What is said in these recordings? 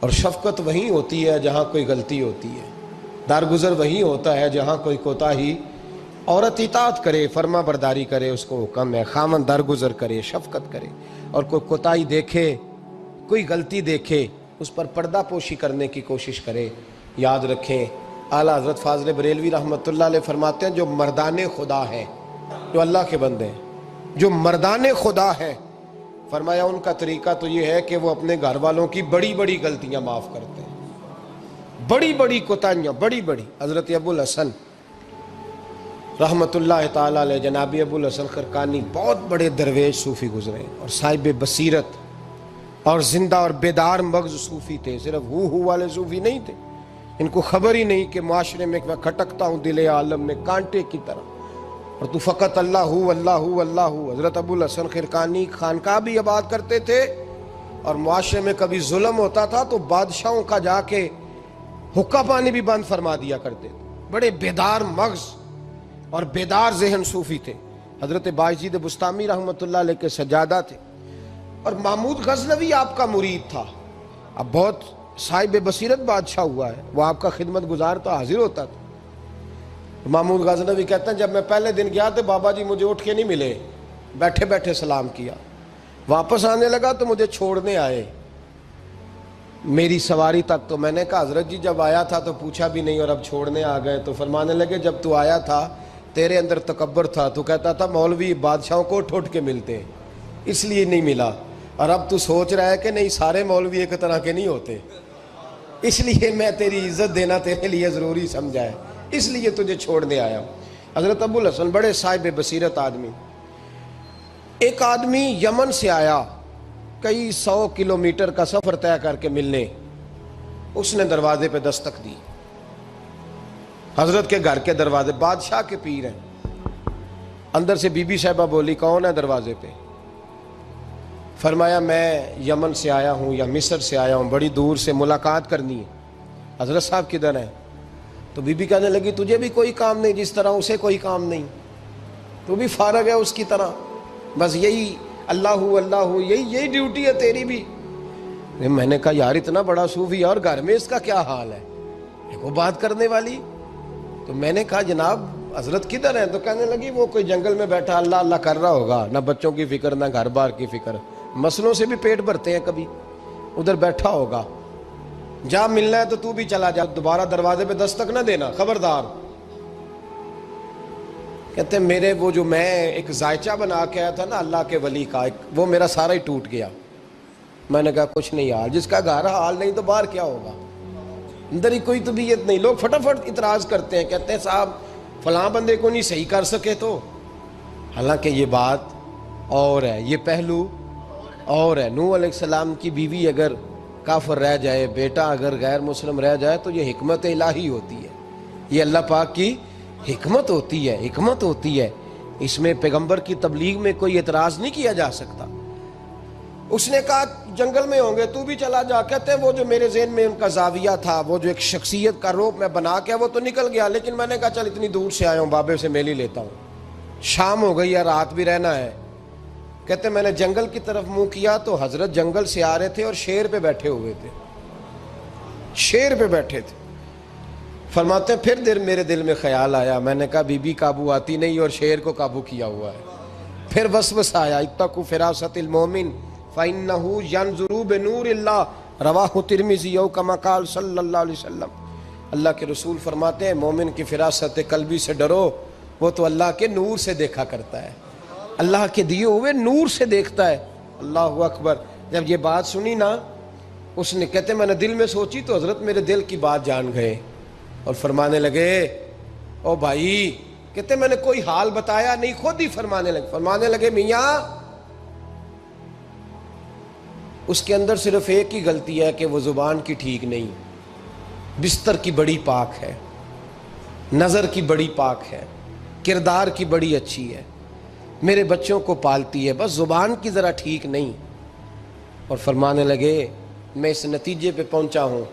اور شفقت وہیں ہوتی ہے جہاں کوئی غلطی ہوتی ہے، درگزر وہیں ہوتا ہے جہاں کوئی کوتاہی۔ عورت اطاعت کرے، فرما برداری کرے، اس کو حکم ہے، خامن درگزر کرے، شفقت کرے، اور کوئی کوتاہی دیکھے، کوئی غلطی دیکھے، اس پر پردہ پوشی کرنے کی کوشش کرے۔ یاد رکھیں اعلیٰ حضرت فاضل بریلوی رحمۃ اللہ علیہ فرماتے ہیں جو مردان خدا ہیں، جو اللہ کے بندے ہیں، جو مردان خدا ہیں، فرمایا ان کا طریقہ تو یہ ہے کہ وہ اپنے گھر والوں کی بڑی بڑی غلطیاں معاف کرتے ہیں، بڑی بڑی کوتاہیاں، بڑی بڑی۔ حضرت ابو الحسن رحمۃ اللہ تعالیٰ علیہ، جناب ابو الحسن خرقانی بہت بڑے درویش صوفی گزرے اور صاحب بصیرت اور زندہ اور بیدار مغز صوفی تھے، صرف ہو والے صوفی نہیں تھے۔ ان کو خبر ہی نہیں کہ معاشرے میں میں کھٹکتا ہوں دل عالم میں کانٹے کی طرح، اور تو فقط اللہ ہو اللہ ہو اللہ ہو۔ حضرت ابو الحسن خرقانی خانقاہ بھی آباد کرتے تھے، اور معاشرے میں کبھی ظلم ہوتا تھا تو بادشاہوں کا جا کے حقہ پانی بھی بند فرما دیا کرتے تھے۔ بڑے بیدار مغز اور بیدار ذہن صوفی تھے۔ حضرت باعزید بستامی رحمۃ اللہ علیہ کے سجادہ تھے، اور محمود غزنوی آپ کا مرید تھا۔ اب بہت صاحب بصیرت بادشاہ ہوا ہے، وہ آپ کا خدمت گزار تو حاضر ہوتا تھا۔ محمود غزنوی کہتے ہیں جب میں پہلے دن گیا تو بابا جی مجھے اٹھ کے نہیں ملے، بیٹھے بیٹھے سلام کیا، واپس آنے لگا تو مجھے چھوڑنے آئے میری سواری تک، تو میں نے کہا حضرت جی جب آیا تھا تو پوچھا بھی نہیں اور اب چھوڑنے آ گئے۔ تو فرمانے لگے جب تو آیا تھا تیرے اندر تکبر تھا، تو کہتا تھا مولوی بادشاہوں کو اٹھ اٹھ کے ملتے ہیں اس لیے نہیں ملا، اور اب تو سوچ رہا ہے کہ نہیں سارے مولوی ایک طرح کے نہیں ہوتے، اس لیے میں تیری عزت دینا تیرے لیے ضروری سمجھا ہے، اس لیے تجھے چھوڑنے آیا ہوں۔ حضرت ابو الحسن بڑے صاحب بصیرت آدمی۔ ایک آدمی یمن سے آیا کئی 100 کلومیٹر کا سفر طے کر کے ملنے، اس نے دروازے پہ دستک دی، حضرت کے گھر کے دروازے، بادشاہ کے پیر ہیں۔ اندر سے بی بی صاحبہ بولی کون ہے دروازے پہ؟ فرمایا میں یمن سے آیا ہوں یا مصر سے آیا ہوں، بڑی دور سے ملاقات کرنی ہے۔ حضرت صاحب کدھر ہیں؟ تو بی بی کہنے لگی تجھے بھی کوئی کام نہیں جس طرح اسے کوئی کام نہیں، تو بھی فارغ ہے اس کی طرح، بس یہی اللہ ہو اللہ ہو، یہی ڈیوٹی ہے تیری بھی۔ میں نے کہا یار اتنا بڑا صوفی اور گھر میں اس کا کیا حال ہے، وہ بات کرنے والی۔ تو میں نے کہا جناب حضرت کدھر ہیں؟ تو کہنے لگی وہ کوئی جنگل میں بیٹھا اللہ اللہ کر رہا ہوگا، نہ بچوں کی فکر نہ گھر بار کی فکر، مسئلوں سے بھی پیٹ بھرتے ہیں کبھی، ادھر بیٹھا ہوگا، جا ملنا ہے تو تو بھی چلا جا، دوبارہ دروازے پہ دستک نہ دینا خبردار۔ کہتے ہیں میرے وہ جو میں ایک ذائچہ بنا کے آیا تھا نا اللہ کے ولی کا، وہ میرا سارا ہی ٹوٹ گیا۔ میں نے کہا کچھ نہیں حال، جس کا گھر حال نہیں تو باہر کیا ہوگا، اندر ہی کوئی طبیعت نہیں۔ لوگ فٹافٹ اعتراض کرتے ہیں، کہتے ہیں صاحب فلاں بندے کو نہیں صحیح کر سکے تو، حالانکہ یہ بات اور ہے، یہ پہلو اور ہے۔ نوح علیہ السلام کی بیوی اگر کافر رہ جائے، بیٹا اگر غیر مسلم رہ جائے تو یہ حکمت الہی ہوتی ہے، یہ اللہ پاک کی حکمت ہوتی ہے، حکمت ہوتی ہے، اس میں پیغمبر کی تبلیغ میں کوئی اعتراض نہیں کیا جا سکتا۔ اس نے کہا جنگل میں ہوں گے تو بھی چلا جا۔ کہتے ہیں وہ جو میرے ذہن میں ان کا زاویہ تھا، وہ جو ایک شخصیت کا روپ میں بنا کے وہ تو نکل گیا، لیکن میں نے کہا چل اتنی دور سے آیا ہوں بابے سے میل ہی لیتا ہوں، شام ہو گئی ہے رات بھی رہنا ہے۔ کہتے ہیں میں نے جنگل کی طرف منہ کیا تو حضرت جنگل سے آ رہے تھے اور شیر پہ بیٹھے ہوئے تھے، شیر پہ بیٹھے تھے۔ فرماتے ہیں پھر میرے دل میں خیال آیا، میں نے کہا بی بی قابو آتی نہیں اور شیر کو قابو کیا ہوا ہے۔ پھر وسوسہ آیا اتقوا فراست المومن فإنه ينظر بنور اللہ، رواہ ترمذی او کما قال صلی اللہ علیہ وسلم۔ اللہ کے رسول فرماتے ہیں مومن کی فراست قلبی سے ڈرو، وہ تو اللہ کے نور سے دیکھا کرتا ہے، اللہ کے دیے ہوئے نور سے دیکھتا ہے۔ اللہ اکبر۔ جب یہ بات سنی نا، اس نے کہتے میں نے دل میں سوچی تو حضرت میرے دل کی بات جان گئے اور فرمانے لگے او بھائی، کہتے میں نے کوئی حال بتایا نہیں، خود ہی فرمانے لگے میاں اس کے اندر صرف ایک ہی غلطی ہے کہ وہ زبان کی ٹھیک نہیں، بستر کی بڑی پاک ہے، نظر کی بڑی پاک ہے، کردار کی بڑی اچھی ہے، میرے بچوں کو پالتی ہے، بس زبان کی ذرا ٹھیک نہیں۔ اور فرمانے لگے میں اس نتیجے پہ پہنچا ہوں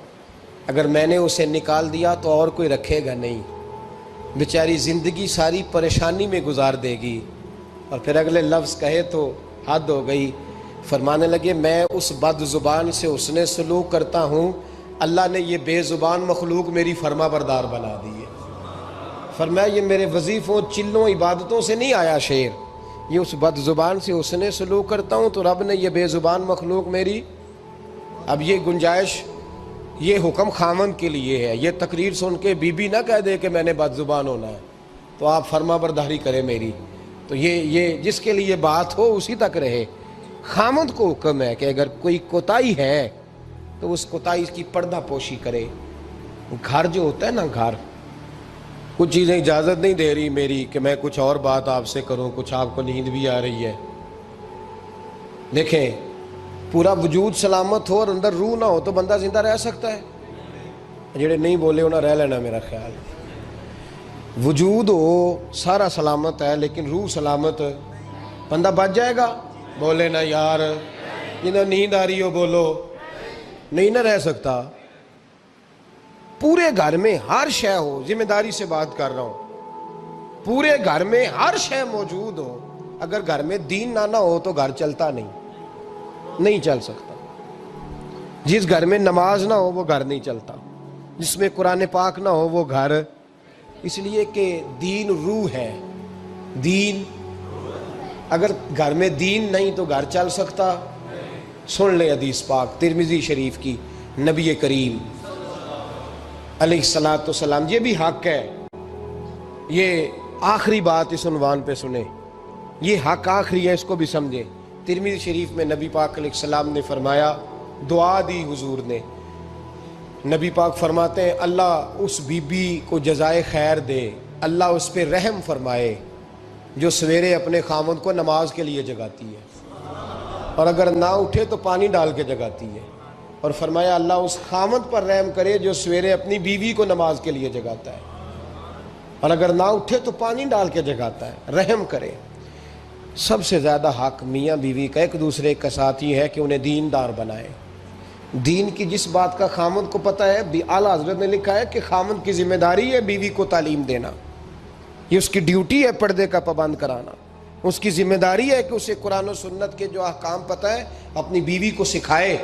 اگر میں نے اسے نکال دیا تو اور کوئی رکھے گا نہیں، بیچاری زندگی ساری پریشانی میں گزار دے گی، اور پھر اگلے لفظ کہے تو حد ہو گئی، فرمانے لگے میں اس بد زبان سے حسن سلوک کرتا ہوں، اللہ نے یہ بے زبان مخلوق میری فرما بردار بنا دی ہے۔ فرمایا یہ میرے وظیفوں چلوں عبادتوں سے نہیں آیا شعر، یہ اس بد زبان سے حسن سلوک کرتا ہوں تو رب نے یہ بے زبان مخلوق میری۔ اب یہ گنجائش، یہ حکم خامن کے لیے ہے، یہ تقریر سن کے بی بی نہ کہہ دے کہ میں نے بد زبان ہونا ہے تو آپ فرما برداری کریں میری، تو یہ جس کے لیے بات ہو اسی تک رہے۔ خامد کو حکم ہے کہ اگر کوئی کوتاہی ہے تو اس کوتاہی کی پردہ پوشی کرے۔ گھر جو ہوتا ہے نا، گھر کچھ چیزیں اجازت نہیں دے رہی میری کہ میں کچھ اور بات آپ سے کروں، کچھ آپ کو نیند بھی آ رہی ہے۔ دیکھیں پورا وجود سلامت ہو اور اندر روح نہ ہو تو بندہ زندہ رہ سکتا ہے؟ جڑے نہیں بولے انہیں رہ لینا میرا خیال۔ وجود ہو سارا سلامت ہے لیکن روح سلامت، بندہ بچ جائے گا؟ بولے نا یار، جنہیں نیند آ رہی ہو بولو، نہیں نہ رہ سکتا۔ پورے گھر میں ہر شے ہو، ذمہ داری سے بات کر رہا ہوں، پورے گھر میں ہر شے موجود ہو، اگر گھر میں دین نہ ہو تو گھر چلتا نہیں چل سکتا۔ جس گھر میں نماز نہ ہو وہ گھر نہیں چلتا، جس میں قرآن پاک نہ ہو وہ گھر، اس لیے کہ دین روح ہے۔ دین اگر گھر میں دین نہیں تو گھر چل سکتا؟ سن لے حدیث پاک ترمذی شریف کی، نبی کریم علیہ الصلاۃ والسلام، یہ بھی حق ہے، یہ آخری بات اس عنوان پہ سنیں، یہ حق آخری ہے، اس کو بھی سمجھیں۔ ترمذی شریف میں نبی پاک علیہ السلام نے فرمایا، دعا دی حضور نے، نبی پاک فرماتے ہیں اللہ اس بی بی کو جزائے خیر دے، اللہ اس پہ رحم فرمائے جو سویرے اپنے خامد کو نماز کے لیے جگاتی ہے اور اگر نہ اٹھے تو پانی ڈال کے جگاتی ہے، اور فرمایا اللہ اس خامد پر رحم کرے جو سویرے اپنی بیوی کو نماز کے لیے جگاتا ہے اور اگر نہ اٹھے تو پانی ڈال کے جگاتا ہے، رحم کرے۔ سب سے زیادہ حق میاں بیوی کا ایک دوسرے کا ساتھ یہ ہے کہ انہیں دیندار بنائے۔ دین کی جس بات کا خامد کو پتہ ہے، اعلیٰ حضرت نے لکھا ہے کہ خامد کی ذمہ داری ہے بیوی کو تعلیم دینا، یہ اس کی ڈیوٹی ہے پردے کا پابند کرانا، اس کی ذمہ داری ہے کہ اسے قرآن و سنت کے جو احکام پتہ ہے اپنی بیوی کو سکھائے،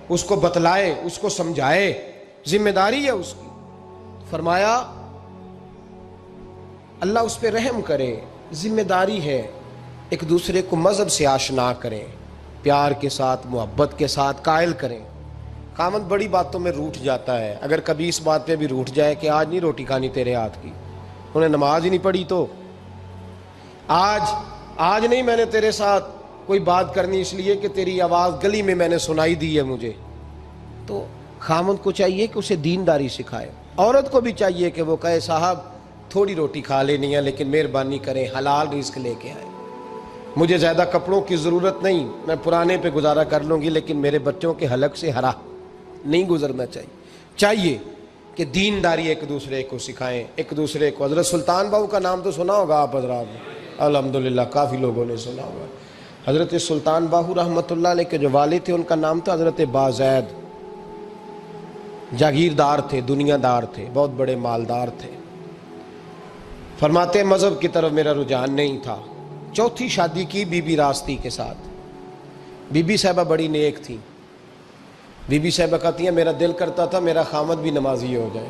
اس کو بتلائے، اس کو سمجھائے، ذمہ داری ہے اس کی۔ فرمایا اللہ اس پہ رحم کرے، ذمہ داری ہے، ایک دوسرے کو مذہب سے آشنا کریں، پیار کے ساتھ محبت کے ساتھ قائل کریں۔ خامد بڑی باتوں میں روٹھ جاتا ہے، اگر کبھی اس بات پہ بھی روٹھ جائے کہ آج نہیں روٹی کھانی تیرے ہاتھ کی، انہیں نماز ہی نہیں پڑھی تو آج نہیں میں نے تیرے ساتھ کوئی بات کرنی اس لیے کہ تیری آواز گلی میں نے سنائی دی ہے مجھے، تو خامد کو چاہیے کہ اسے دینداری سکھائے۔ عورت کو بھی چاہیے کہ وہ کہے صاحب تھوڑی روٹی کھا لینی ہے لیکن مہربانی کریں حلال رزق لے کے آئے، مجھے زیادہ کپڑوں کی ضرورت نہیں، میں پرانے پہ گزارا کر لوں گی لیکن میرے بچوں کے حلق سے ہرا نہیں گزرنا چاہیے کہ دینداری ایک دوسرے کو سکھائیں، ایک دوسرے کو۔ حضرت سلطان باہو کا نام تو سنا ہوگا آپ حضرات نے، الحمدللہ کافی لوگوں نے سنا ہوگا۔ حضرت سلطان باہو رحمۃ اللہ علیہ کے جو والد تھے ان کا نام تھا حضرت بازید، جاگیردار تھے، دنیا دار تھے، بہت بڑے مالدار تھے۔ فرماتے مذہب کی طرف میرا رجحان نہیں تھا، چوتھی شادی کی بی بی راستی کے ساتھ۔ بی بی صاحبہ بڑی نیک تھی، بی بی صاحبہ کہتی ہیں میرا دل کرتا تھا میرا خامد بھی نمازی ہو جائے،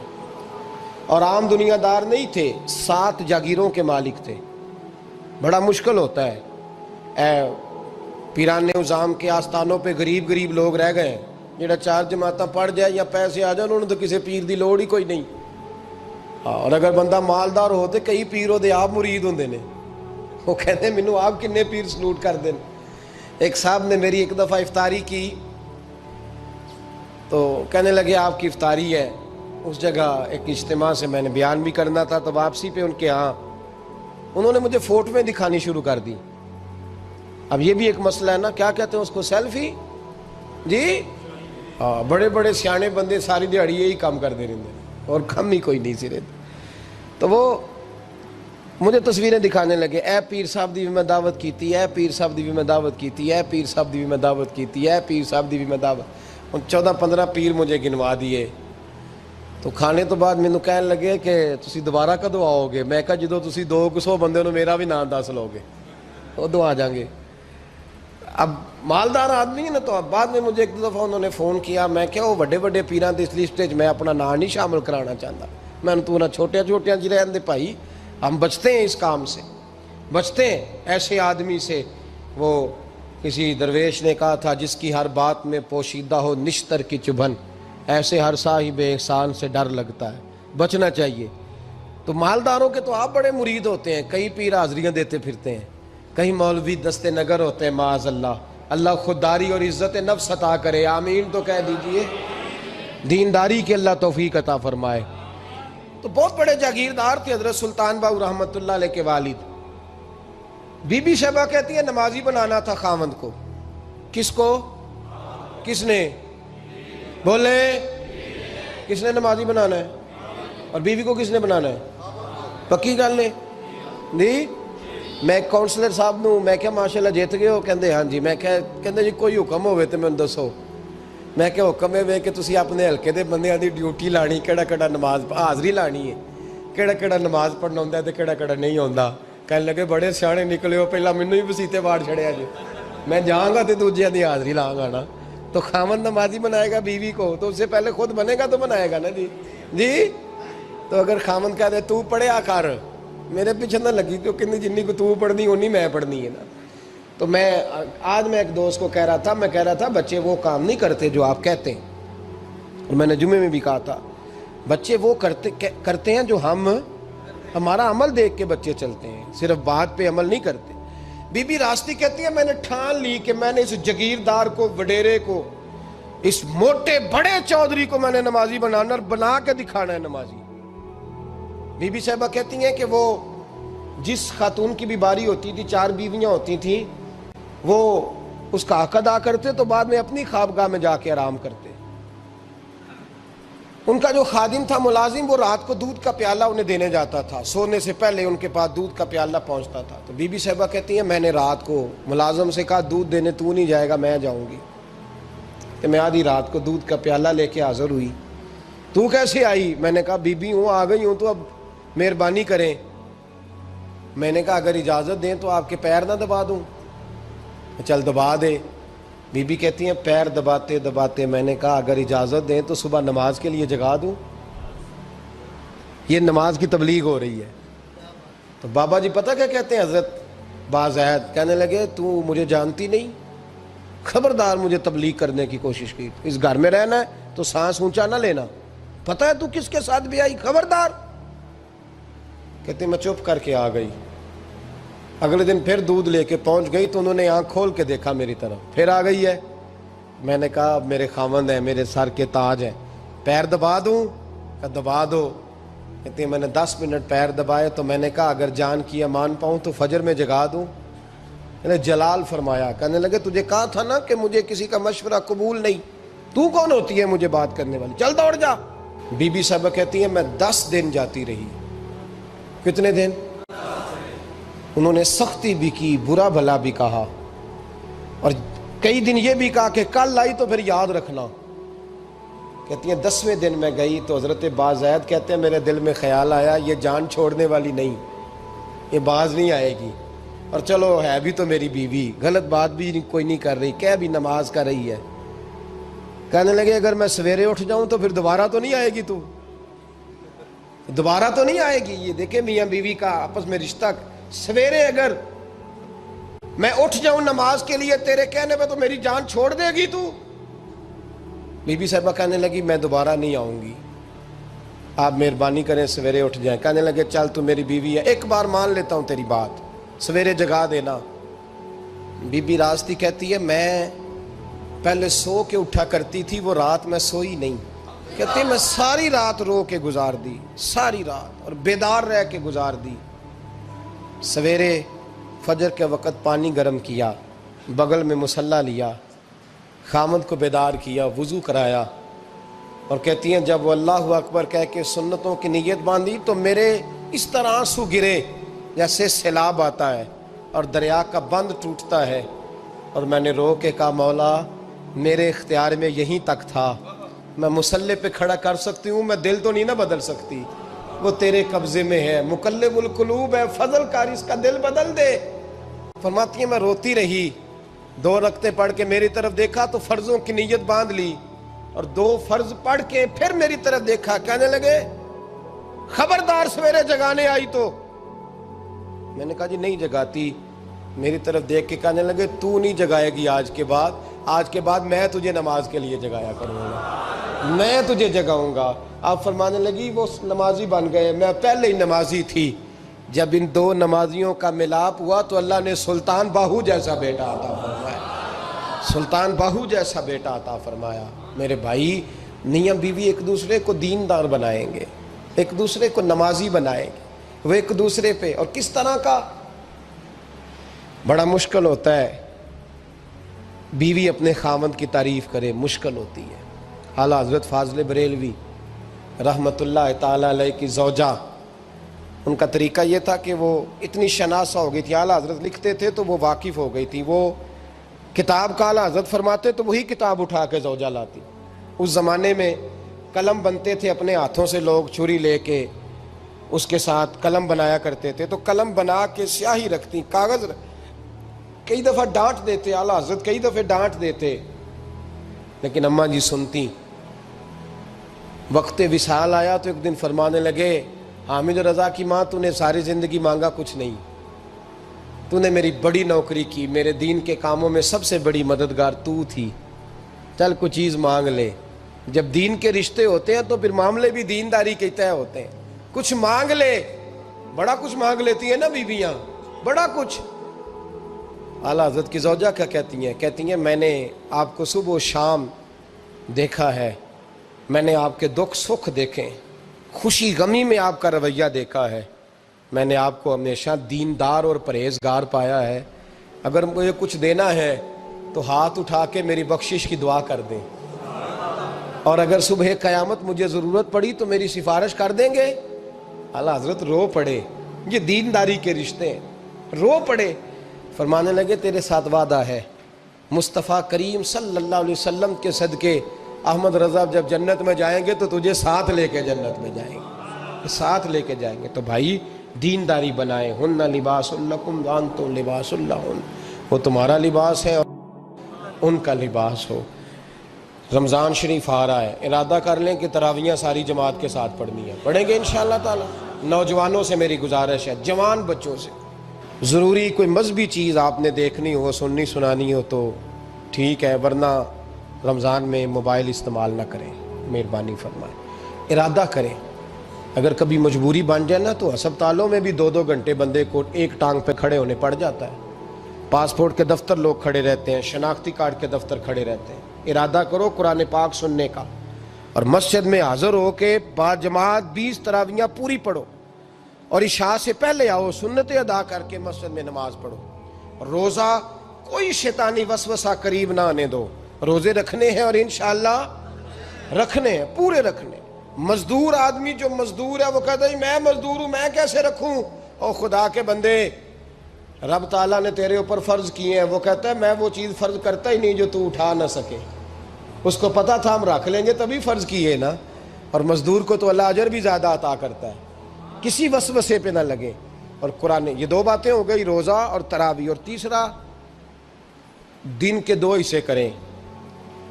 اور عام دنیا دار نہیں تھے، 7 جاگیروں کے مالک تھے۔ بڑا مشکل ہوتا ہے، اے پیران نظام کے آستانوں پہ غریب لوگ رہ گئے ہیں، جڑا 4 جماعتاں پڑھ جائے یا پیسے آ جائیں انہوں تو کسی پیر دی لوڑ ہی کوئی نہیں، اور اگر بندہ مالدار ہو تو کئی پیروں دے آپ مرید ہوندے نے، وہ کہتے ہیں مینوں آپ کنے پیر سلوٹ کر دیں۔ ایک صاحب نے میری ایک دفعہ افطاری کی تو کہنے لگے آپ کی افطاری ہے، اس جگہ ایک اجتماع سے میں نے بیان بھی کرنا تھا تو واپسی پہ ان کے ہاں انہوں نے مجھے فوٹویں دکھانی شروع کر دی۔ اب یہ بھی ایک مسئلہ ہے نا، کیا کہتے ہیں اس کو، سیلفی جی، بڑے بڑے سیانے بندے ساری دیہڑی یہی کام کر دے رہے ہیں اور کم ہی کوئی نہیں سرے، تو وہ مجھے تصویریں دکھانے لگے، اے پیر صاحب دی بھی میں دعوت کیتی، اے پیر صاحب دی بھی میں دعوت کیتی، اے پیر صاحب دی بھی میں دعوت کیتی، اے پیر صاحب دی بھی میں دعوت، 14-15 پیر مجھے گنوا دیے۔ تو کھانے تو بعد مینوں کہنے لگے کہ تسی دوبارہ کدوں آؤ گے؟ میں کہا جدوں تسی 200 بندے نوں میرا بھی نام دس لو گے ادوں آ جاؤں گے۔ اب مالدار آدمی ہے نا، تو اب بعد میں مجھے ایک دو دفعہ انہوں نے فون کیا، میں کیا وہ بڑے بڑے پیران دی اس لسٹ میں اپنا نام نہیں شامل کرانا چاہتا، میں نے تو نہ چھوٹے چھوٹے جی رہن دے بھائی، ہم بچتے ہیں اس کام سے، بچتے ہیں ایسے آدمی سے۔ وہ کسی درویش نے کہا تھا، جس کی ہر بات میں پوشیدہ ہو نشتر کی چبھن، ایسے ہر صاحب احسان سے ڈر لگتا ہے، بچنا چاہیے۔ تو مالداروں کے تو آپ بڑے مرید ہوتے ہیں، کئی پیر حاضریاں دیتے پھرتے ہیں، کہیں مولوی دستے نگر ہوتے ہیں، معاذ اللہ، اللہ خودداری اور عزت نفس عطا کرے، آمین تو کہہ دیجئے، دینداری کی اللہ توفیق عطا فرمائے۔ تو بہت بڑے جاگیردار تھے حضرت سلطان باہو رحمۃ اللہ علیہ کے والد۔ بی بی شیبہ کہتی ہے نمازی بنانا تھا خاوند کو۔ کس کو؟ کس نے؟ بولے، کس نے نمازی بنانا ہے؟ اور بیوی کو کس نے بنانا ہے؟ پکی گل نے نہیں؟ میں کونسلر صاحب نو میں کیا ماشاءاللہ جیت گئے ہو؟ کہندے ہاں جی۔ میں کہندے جی کوئی حکم ہوئے تو میں دسو۔ میں کہ حکم ہے کہ تسی اپنے ہلکے دے بندیاں دی ڈیوٹی لانی، کیڑا کیڑا نماز حاضری لانی ہے، کیڑا کیڑا نماز پڑھنا ہوندا ہے تے کیڑا کیڑا نہیں ہوندا۔ کہنے لگے بڑے سیانے نکلے ہو، پہلا مینوں ہی وسیتے واڑ چھڑیا جی، میں جاؤں گا تے دوجیاں دی حاضری لاں گا نا۔ تو خاوند نمازی بنائے گا بیوی کو تو اس سے پہلے خود بنے گا تو بنائے گا نا جی۔ جی تو اگر خاوند کہہ دے تو پڑھیا کر، میرے پیچھے نہ لگی، تو جنی کو تو پڑھنی اونی میں پڑھنی ہے نا۔ تو میں آج میں ایک دوست کو کہہ رہا تھا، میں کہہ رہا تھا بچے وہ کام نہیں کرتے جو آپ کہتے ہیں، اور میں نے جمعے میں بھی کہا تھا بچے وہ کرتے ہیں جو ہمارا عمل دیکھ کے بچے چلتے ہیں، صرف بات پہ عمل نہیں کرتے۔ بی بی راستی کہتی ہے میں نے ٹھان لی کہ میں نے اس جگیردار کو، وڈیرے کو، اس موٹے بڑے چودھری کو میں نے نمازی بنانا اور بنا کے دکھانا ہے نمازی۔ بی بی صاحبہ کہتی ہیں کہ وہ جس خاتون کی بھی باری ہوتی تھی، 4 بیویاں ہوتی تھیں، وہ اس کا حق ادا کرتے تو بعد میں اپنی خوابگاہ میں جا کے آرام کرتے۔ ان کا جو خادم تھا ملازم، وہ رات کو دودھ کا پیالہ انہیں دینے جاتا تھا، سونے سے پہلے ان کے پاس دودھ کا پیالہ پہنچتا تھا۔ تو بی بی صاحبہ کہتی ہیں میں نے رات کو ملازم سے کہا دودھ دینے تو نہیں جائے گا، میں جاؤں گی۔ کہ میں آدھی رات کو دودھ کا پیالہ لے کے حاضر ہوئی۔ تو کیسے آئی؟ میں نے کہا بی بی ہوں، آ گئی ہوں، تو اب مہربانی کریں۔ میں نے کہا اگر اجازت دیں تو آپ کے پیر نہ دبا دوں؟ چل دبا دے۔ بی بی کہتی ہیں پیر دباتے دباتے میں نے کہا اگر اجازت دیں تو صبح نماز کے لیے جگا دوں؟ یہ نماز کی تبلیغ ہو رہی ہے۔ تو بابا جی پتہ کیا کہتے ہیں حضرت بازید؟ کہنے لگے تو مجھے جانتی نہیں، خبردار مجھے تبلیغ کرنے کی کوشش کی، اس گھر میں رہنا ہے تو سانس اونچا نہ لینا، پتہ ہے تو کس کے ساتھ بھی آئی، خبردار۔ کہتے ہیں میں چپ کر کے آ گئی۔ اگلے دن پھر دودھ لے کے پہنچ گئی تو انہوں نے آنکھ کھول کے دیکھا میری طرف، پھر آ گئی ہے۔ میں نے کہا اب میرے خاوند ہیں، میرے سر کے تاج ہیں، پیر دبا دوں؟ کہ دبا دو۔ کہتے ہیں میں نے 10 منٹ پیر دبائے تو میں نے کہا اگر جان کی امان پاؤں تو فجر میں جگا دوں؟ میں نے جلال فرمایا۔ کہنے لگے تجھے کہا تھا نا کہ مجھے کسی کا مشورہ قبول نہیں، تو کون ہوتی ہے مجھے بات کرنے والی، چل دوڑ جا۔ بی بی صاحبہ کہتی ہیں میں 10 دن جاتی رہی۔ کتنے دن؟ انہوں نے سختی بھی کی، برا بھلا بھی کہا، اور کئی دن یہ بھی کہا کہ کل آئی تو پھر یاد رکھنا۔ کہتی ہیں 10ویں دن میں گئی تو حضرت بازید کہتے ہیں میرے دل میں خیال آیا یہ جان چھوڑنے والی نہیں، یہ باز نہیں آئے گی، اور چلو ہے بھی تو میری بیوی، غلط بات بھی کوئی نہیں کر رہی، کہہ بھی نماز کر رہی ہے۔ کہنے لگے اگر میں سویرے اٹھ جاؤں تو پھر دوبارہ تو نہیں آئے گی، تو دوبارہ تو نہیں آئے گی۔ یہ دیکھیں میاں بیوی کا آپس میں رشتہ، سویرے اگر میں اٹھ جاؤں نماز کے لیے تیرے کہنے پہ تو میری جان چھوڑ دے گی تو؟ بی بی صاحبہ کہنے لگی میں دوبارہ نہیں آؤں گی، آپ مہربانی کریں سویرے اٹھ جائیں۔ کہنے لگے چل تو میری بیوی ہے، ایک بار مان لیتا ہوں تیری بات، سویرے جگا دینا۔ بی بی راستی کہتی ہے میں پہلے سو کے اٹھا کرتی تھی، وہ رات میں سوئی نہیں۔ کہتی ہے میں ساری رات رو کے گزار دی، ساری رات، اور بیدار رہ کے گزار دی۔ سویرے فجر کے وقت پانی گرم کیا، بغل میں مصلی لیا، خامد کو بیدار کیا، وضو کرایا، اور کہتی ہیں جب وہ اللہ اکبر کہہ کے سنتوں کی نیت باندھی تو میرے اس طرح آنسو گرے جیسے سیلاب آتا ہے اور دریا کا بند ٹوٹتا ہے، اور میں نے رو کے کہا مولا میرے اختیار میں یہیں تک تھا، میں مصلی پہ کھڑا کر سکتی ہوں، میں دل تو نہیں نہ بدل سکتی، وہ تیرے قبضے میں ہے، مقلب القلوب ہے، فضل کر اس کا دل بدل دے۔ فرماتی ہیں میں روتی رہی، 2 رکعتیں پڑھ کے میری طرف دیکھا تو فرضوں کی نیت باندھ لی، اور 2 فرض پڑھ کے پھر میری طرف دیکھا، کہنے لگے خبردار سویرے جگانے آئی تو۔ میں نے کہا جی نہیں جگاتی۔ میری طرف دیکھ کے کہنے لگے تو نہیں جگائے گی آج کے بعد میں تجھے نماز کے لیے جگایا کروں گا، میں تجھے جگاؤں گا۔ آپ فرمانے لگی وہ نمازی بن گئے، میں پہلے ہی نمازی تھی۔ جب ان 2 نمازیوں کا ملاپ ہوا تو اللہ نے سلطان باہو جیسا بیٹا عطا فرمایا، سلطان باہو جیسا بیٹا عطا فرمایا۔ میرے بھائی، میاں بیوی ایک دوسرے کو دیندار بنائیں گے، ایک دوسرے کو نمازی بنائیں گے، وہ ایک دوسرے پہ، اور کس طرح کا بڑا مشکل ہوتا ہے بیوی اپنے خاوند کی تعریف کرے، مشکل ہوتی ہے۔ اعلیٰ حضرت فاضل بریلوی رحمت اللہ تعالی علیہ کی زوجہ، ان کا طریقہ یہ تھا کہ وہ اتنی شناسہ ہو گئی تھی، اعلیٰ حضرت لکھتے تھے تو وہ واقف ہو گئی تھی، وہ کتاب کا اعلیٰ حضرت فرماتے تو وہی کتاب اٹھا کے زوجہ لاتی۔ اس زمانے میں قلم بنتے تھے اپنے ہاتھوں سے، لوگ چھری لے کے اس کے ساتھ قلم بنایا کرتے تھے، تو قلم بنا کے سیاہی رکھتی، کاغذ کئی دفعہ ڈانٹ دیتے، اعلیٰ حضرت کئی دفعہ ڈانٹ دیتے، لیکن اماں جی سنتی۔ وقت وصال آیا تو ایک دن فرمانے لگے حامد رضا کی ماں، تو نے ساری زندگی مانگا کچھ نہیں، تو نے میری بڑی نوکری کی، میرے دین کے کاموں میں سب سے بڑی مددگار تو تھی، چل کوئی چیز مانگ لے۔ جب دین کے رشتے ہوتے ہیں تو پھر معاملے بھی دینداری کے طے ہوتے ہیں، کچھ مانگ لے۔ بڑا کچھ مانگ لیتی ہیں نا بیویاں، بڑا کچھ۔ اعلیٰ حضرت کی زوجہ کیا کہتی ہیں میں نے آپ کو صبح و شام دیکھا ہے، میں نے آپ کے دکھ سکھ دیکھے، خوشی غمی میں آپ کا رویہ دیکھا ہے، میں نے آپ کو ہمیشہ دیندار اور پرہیزگار پایا ہے، اگر مجھے کچھ دینا ہے تو ہاتھ اٹھا کے میری بخشش کی دعا کر دیں، اور اگر صبح قیامت مجھے ضرورت پڑی تو میری سفارش کر دیں گے۔ اعلیٰ حضرت رو پڑے، یہ دینداری کے رشتے ہیں، رو پڑے۔ فرمانے لگے تیرے ساتھ وعدہ ہے، مصطفیٰ کریم صلی اللہ علیہ وسلم کے صدقے احمد رضا جب جنت میں جائیں گے تو تجھے ساتھ لے کے جنت میں جائیں گے، ساتھ لے کے جائیں گے۔ تو بھائی دینداری بنائیں، ہن لباس لکم وانتم لباس لہن، وہ تمہارا لباس ہے اور ان کا لباس ہو۔ رمضان شریف آ رہا ہے، ارادہ کر لیں کہ تراویحیں ساری جماعت کے ساتھ پڑھنی ہے، پڑھیں گے انشاءاللہ تعالی۔ نوجوانوں سے میری گزارش ہے، جوان بچوں سے، ضروری کوئی مذہبی چیز آپ نے دیکھنی ہو، سننی سنانی ہو تو ٹھیک ہے، ورنہ رمضان میں موبائل استعمال نہ کریں، مہربانی فرمائیں، ارادہ کریں۔ اگر کبھی مجبوری بن جائے نا تو ہسپتالوں میں بھی 2 گھنٹے بندے کو ایک ٹانگ پہ کھڑے ہونے پڑ جاتا ہے، پاسپورٹ کے دفتر لوگ کھڑے رہتے ہیں، شناختی کارڈ کے دفتر کھڑے رہتے ہیں۔ ارادہ کرو قرآن پاک سننے کا، اور مسجد میں حاضر ہو کے با جماعت 20 تراویحیں پوری پڑھو، اور عشاء سے پہلے آؤ، سنتیں ادا کر کے مسجد میں نماز پڑھو۔ روزہ کوئی شیطانی وسوسہ قریب نہ آنے دو، روزے رکھنے ہیں اور انشاءاللہ رکھنے ہیں، پورے رکھنے ہیں۔ مزدور آدمی جو مزدور ہے وہ کہتا ہے میں مزدور ہوں، میں کیسے رکھوں؟ او خدا کے بندے، رب تعالیٰ نے تیرے اوپر فرض کیے ہیں، وہ کہتا ہے میں وہ چیز فرض کرتا ہی نہیں جو تو اٹھا نہ سکے، اس کو پتا تھا ہم رکھ لیں گے تبھی فرض کیے نا، اور مزدور کو تو اللہ اجر بھی زیادہ عطا کرتا ہے، کسی وسوسے پہ نہ لگے۔ اور قرآن، یہ 2 باتیں ہو گئی، روزہ اور تراویح، اور تیسرا دن کے 2 حصے کریں،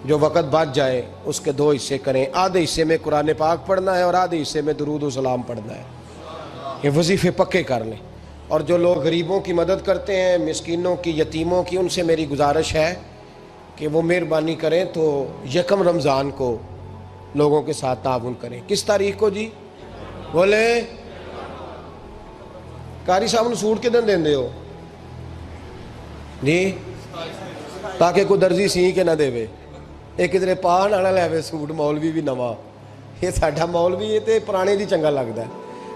جو وقت بچ جائے اس کے 2 حصے کریں، آدھے حصے میں قرآن پاک پڑھنا ہے اور آدھے حصے میں درود و سلام پڑھنا ہے، یہ وظیفے پکے کر لیں۔ اور جو لوگ غریبوں کی مدد کرتے ہیں، مسکینوں کی، یتیموں کی، ان سے میری گزارش ہے کہ وہ مہربانی کریں تو 1 رمضان کو لوگوں کے ساتھ تعاون کریں۔ کس تاریخ کو جی؟ بولے قاری صاحب نے سوٹ کدن دین دے ہو جی، تاکہ کوئی درزی سی کے نہ دے وے، ایک ادھر پاہ نہ لے وے سوٹ، مولوی بھی نواں، یہ ساڈا مولوی یہ تے پرانے دی چنگا لگتا ہے،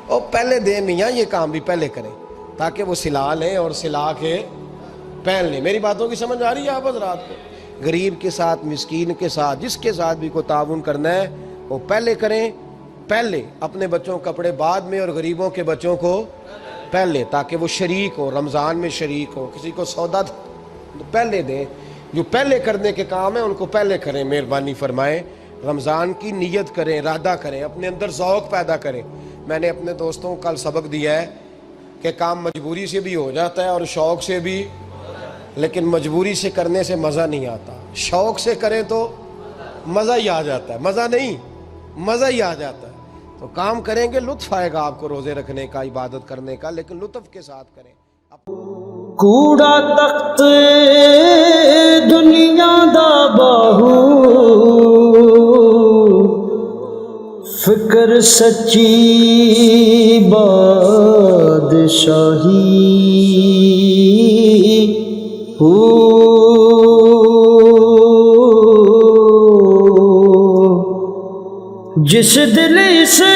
اور پہلے دے میاں یہ کام بھی پہلے کریں تاکہ وہ سلا لیں اور سلا کے پہن لیں۔ میری باتوں کی سمجھ آ رہی ہے آپ حضرات کو؟ غریب کے ساتھ، مسکین کے ساتھ، جس کے ساتھ بھی کوئی تعاون کرنا ہے وہ پہلے کریں، پہلے اپنے بچوں کے کپڑے بعد میں، اور غریبوں کے بچوں کو پہلے، تاکہ وہ شریک ہو، رمضان میں شریک ہو، کسی کو سودا پہلے دیں، جو پہلے کرنے کے کام ہیں ان کو پہلے کریں، مہربانی فرمائیں۔ رمضان کی نیت کریں، ارادہ کریں، اپنے اندر ذوق پیدا کریں۔ میں نے اپنے دوستوں کو کل سبق دیا ہے کہ کام مجبوری سے بھی ہو جاتا ہے اور شوق سے بھی، لیکن مجبوری سے کرنے سے مزہ نہیں آتا. شوق سے کریں تو مزہ ہی آ جاتا ہے. مزہ نہیں، مزہ ہی آ جاتا ہے. تو کام کریں گے لطف آئے گا آپ کو روزے رکھنے کا، عبادت کرنے کا، لیکن لطف کے ساتھ کریں. کوڑا تخت دنیا دا باہو، فکر سچی بادشاہی ہو. جس دل سے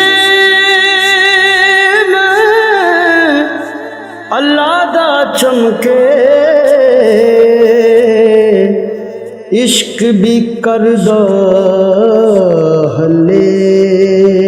میں اللہ دا چمکے، عشق بھی کردہ ہلے.